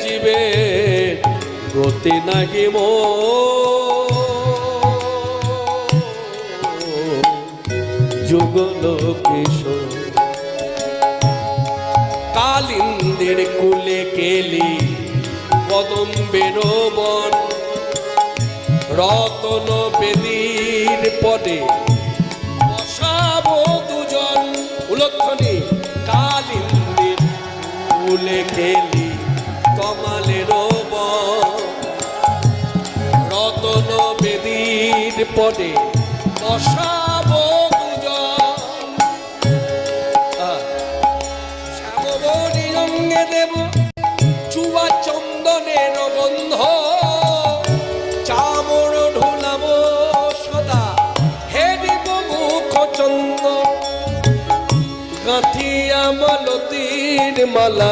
জীবে গতি নাহি মো যুগল কিশোর কালিন্দের কুলে কেলি কদম্বের বন রতন বেদীর পদে বসাবো দুজন উলক্ষণী কালিন্দের কুলে কেলি কমালের বন রতন বেদীর পদে বসাবো দুজন শ্যামবনী রঙে দেব চুয়া চন্দনের গন্ধ চামর ঢোলাব সদা হেরিব মুখ চন্দ গাঁথিয়া মালতীর মালা